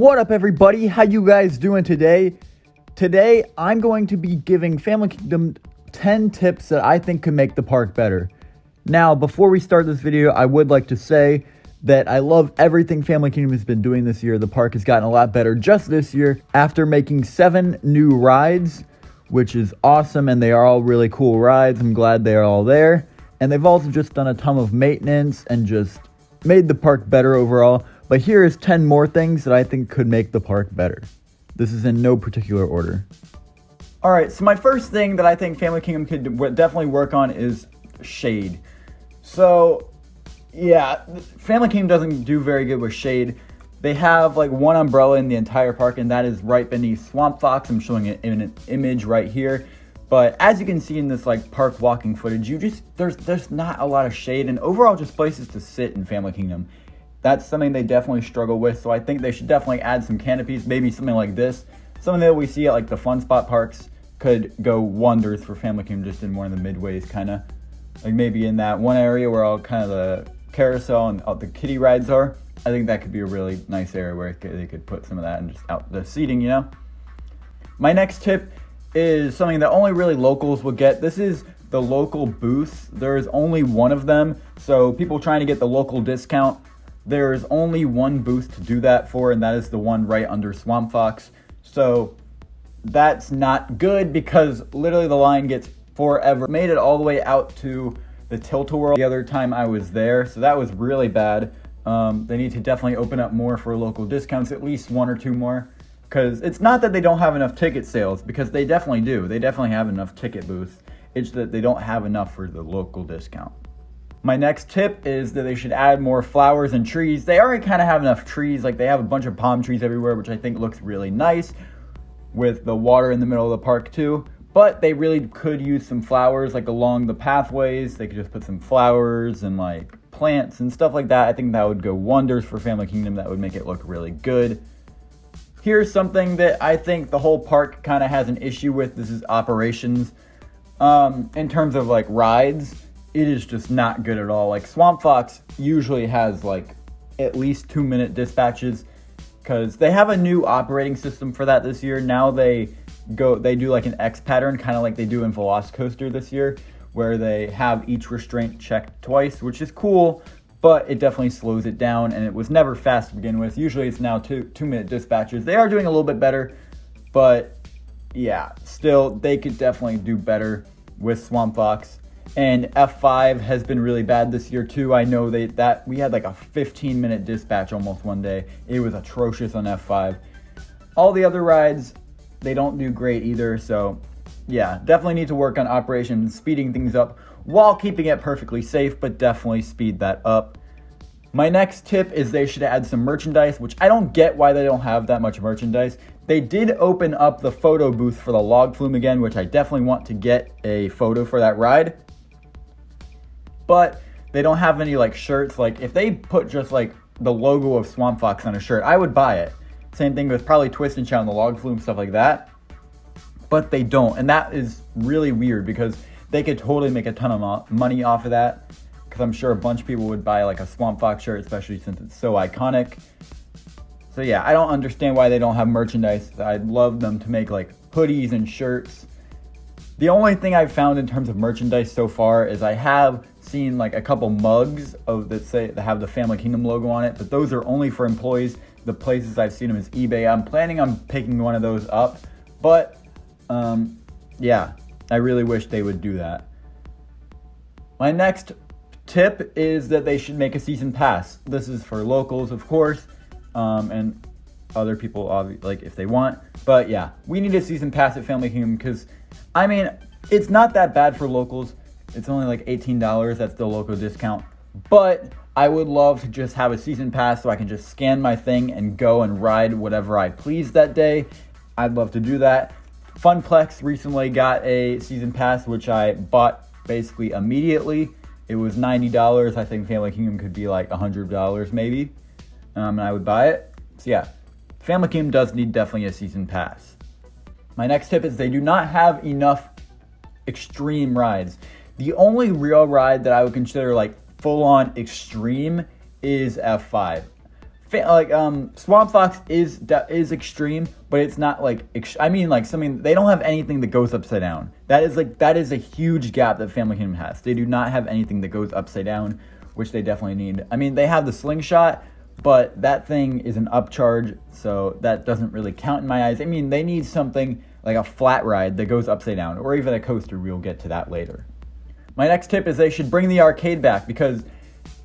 What up, everybody? How you guys doing today? Today, I'm going to be giving Family Kingdom 10 tips that I think could make the park better. Now, before we start this video, I would like to say that I love everything Family Kingdom has been doing this year. The park has gotten a lot better just this year after making 7 new rides, which is awesome, and they are all really cool rides. I'm glad they are all there. And they've also just done a ton of maintenance and just made the park better overall. But here is 10 more things that I think could make the park better. This is in no particular order. All right, so my first thing that I think Family Kingdom could definitely work on is shade. So, yeah, Family Kingdom doesn't do very good with shade. They have like one umbrella in the entire park, and that is right beneath Swamp Fox. I'm showing it in an image right here. But as you can see in this like park walking footage, there's not a lot of shade, and overall just places to sit in Family Kingdom. That's something they definitely struggle with, so I think they should definitely add some canopies, maybe something like this. Something that we see at like the Fun Spot parks could go wonders for Family Kingdom, just in one of the midways, kind of. Like maybe in that one area where all kind of the carousel and all the kiddie rides are. I think that could be a really nice area where they could put some of that and just out the seating, you know? My next tip is something that only really locals will get. This is the local booths. There is only one of them, so people trying to get the local discount, there is only one booth to do that for, and that is the one right under Swamp Fox. So that's not good because literally the line gets forever. Made it all the way out to the Tilt-A-Whirl the other time I was there, so that was really bad. They need to definitely open up more for local discounts, at least 1 or 2 more. Because it's not that they don't have enough ticket sales, because they definitely do. They definitely have enough ticket booths. It's that they don't have enough for the local discount. My next tip is that they should add more flowers and trees. They already kind of have enough trees. Like they have a bunch of palm trees everywhere, which I think looks really nice with the water in the middle of the park too. But they really could use some flowers like along the pathways. They could just put some flowers and like plants and stuff like that. I think that would go wonders for Family Kingdom. That would make it look really good. Here's something that I think the whole park kind of has an issue with. This is operations. In terms of like rides, it is just not good at all. Like Swamp Fox usually has like at least 2-minute dispatches because they have a new operating system for that this year. Now they do like an X pattern, kind of like they do in Velocicoaster this year, where they have each restraint checked twice, which is cool, but it definitely slows it down, and it was never fast to begin with. Usually it's now 2-minute dispatches. They are doing a little bit better, but yeah, still, they could definitely do better with Swamp Fox. And F5 has been really bad this year too. I know that we had like a 15-minute dispatch almost one day. It was atrocious on F5. All the other rides, they don't do great either. So yeah, definitely need to work on operations, speeding things up while keeping it perfectly safe, but definitely speed that up. My next tip is they should add some merchandise, which I don't get why they don't have that much merchandise. They did open up the photo booth for the log flume again, which I definitely want to get a photo for that ride. But they don't have any like shirts. Like if they put just like the logo of Swamp Fox on a shirt, I would buy it. Same thing with probably Twist and Shout and the log flume, stuff like that. But they don't, and that is really weird because they could totally make a ton of money off of that. Because I'm sure a bunch of people would buy like a Swamp Fox shirt, especially since it's so iconic. So yeah, I don't understand why they don't have merchandise. I'd love them to make like hoodies and shirts. The only thing I've found in terms of merchandise so far is I have seen like a couple mugs that have the Family Kingdom logo on it, but those are only for employees. The places I've seen them is eBay. I'm planning on picking one of those up, but yeah, I really wish they would do that. My next tip is that they should make a season pass. This is for locals, of course, and other people, like if they want. But yeah, we need a season pass at Family Kingdom because, I mean, it's not that bad for locals. It's only like $18. That's the local discount. But I would love to just have a season pass so I can just scan my thing and go and ride whatever I please that day. I'd love to do that. Funplex recently got a season pass, which I bought basically immediately. It was $90. I think Family Kingdom could be like $100 maybe. And I would buy it. So yeah, Family Kingdom does need definitely a season pass. My next tip is they do not have enough extreme rides. The only real ride that I would consider like full-on extreme is F5. Swamp Fox is extreme, but it's not like I mean like something. They don't have anything that goes upside down. That is a huge gap that Family Kingdom has. They do not have anything that goes upside down, which they definitely need. I mean, they have the slingshot, but that thing is an upcharge, so that doesn't really count in my eyes. I mean, they need something like a flat ride that goes upside down, or even a coaster. We'll get to that later. My next tip is they should bring the arcade back because,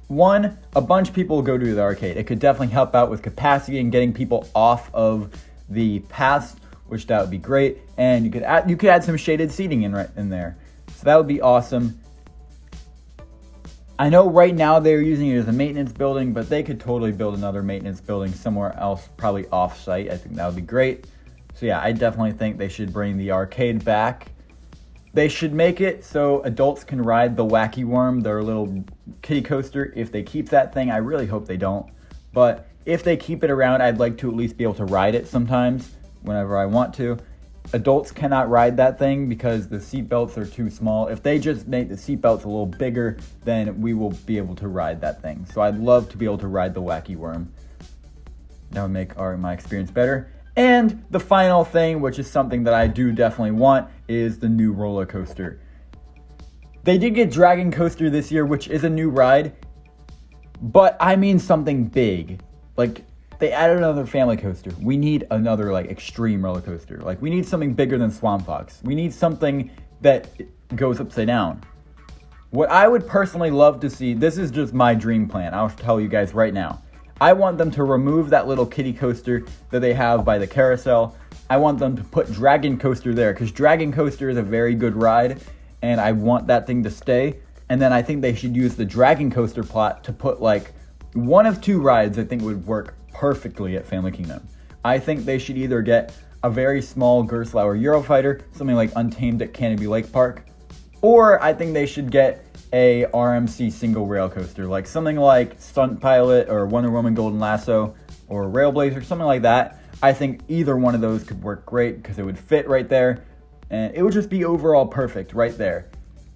one, a bunch of people will go to the arcade. It could definitely help out with capacity and getting people off of the paths, which that would be great. And you could add some shaded seating in there, so that would be awesome. I know right now they're using it as a maintenance building, but they could totally build another maintenance building somewhere else, probably off-site. I think that would be great. So yeah, I definitely think they should bring the arcade back. They should make it so adults can ride the Wacky Worm, their little kiddie coaster. If they keep that thing, I really hope they don't. But if they keep it around, I'd like to at least be able to ride it sometimes, whenever I want to. Adults cannot ride that thing because the seat belts are too small. If they just make the seat belts a little bigger, then we will be able to ride that thing. So I'd love to be able to ride the Wacky Worm. That would make my experience better. And the final thing, which is something that I do definitely want, is the new roller coaster. They did get Dragon Coaster this year, which is a new ride, but I mean something big. Like, they added another family coaster. We need another, like, extreme roller coaster. Like, we need something bigger than Swamp Fox. We need something that goes upside down. What I would personally love to see, this is just my dream plan. I'll tell you guys right now. I want them to remove that little kiddie coaster that they have by the carousel. I want them to put Dragon Coaster there because Dragon Coaster is a very good ride and I want that thing to stay. And then I think they should use the Dragon Coaster plot to put like one of two rides I think would work perfectly at Family Kingdom. I think they should either get a very small Gerstlauer Eurofighter, something like Untamed at Canopy Lake Park, or I think they should get a RMC single rail coaster, like something like Stunt Pilot or Wonder Woman Golden Lasso or Railblazer, something like that. I think either one of those could work great because it would fit right there and it would just be overall perfect right there.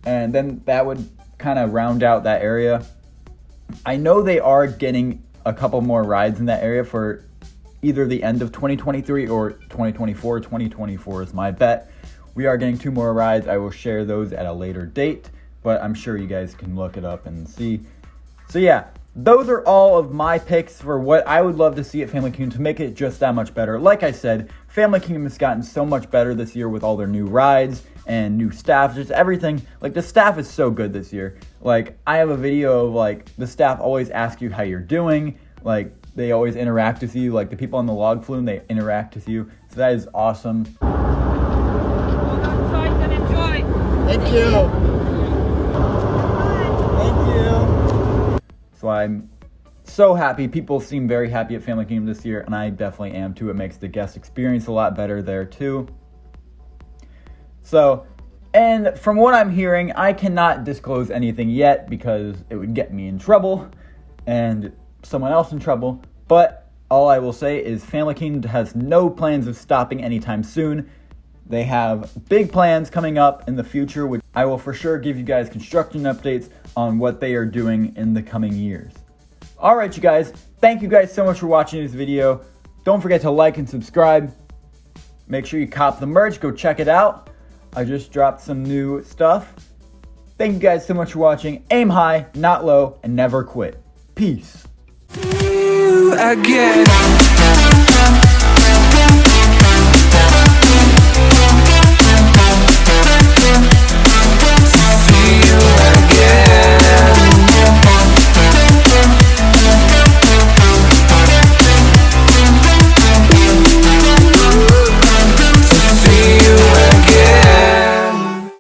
And then that would kind of round out that area. I know they are getting a couple more rides in that area for either the end of 2023 or 2024. 2024 is my bet. We are getting 2 more rides. I will share those at a later date, but I'm sure you guys can look it up and see. So yeah, those are all of my picks for what I would love to see at Family Kingdom to make it just that much better. Like I said, Family Kingdom has gotten so much better this year with all their new rides and new staff, just everything. Like, the staff is so good this year. Like, I have a video of, like, the staff always ask you how you're doing. Like, they always interact with you. Like, the people on the log flume, they interact with you. So that is awesome. Hold on tight and enjoy. Thank you. Thank you. So I'm so happy. People seem very happy at Family Kingdom this year, and I definitely am too. It makes the guest experience a lot better there too. So, and from what I'm hearing, I cannot disclose anything yet because it would get me in trouble and someone else in trouble. But all I will say is Family Kingdom has no plans of stopping anytime soon. They have big plans coming up in the future, which I will for sure give you guys construction updates on what they are doing in the coming years. All right, you guys. Thank you guys so much for watching this video. Don't forget to like and subscribe. Make sure you cop the merch. Go check it out. I just dropped some new stuff. Thank you guys so much for watching. Aim high, not low, and never quit. Peace. Again.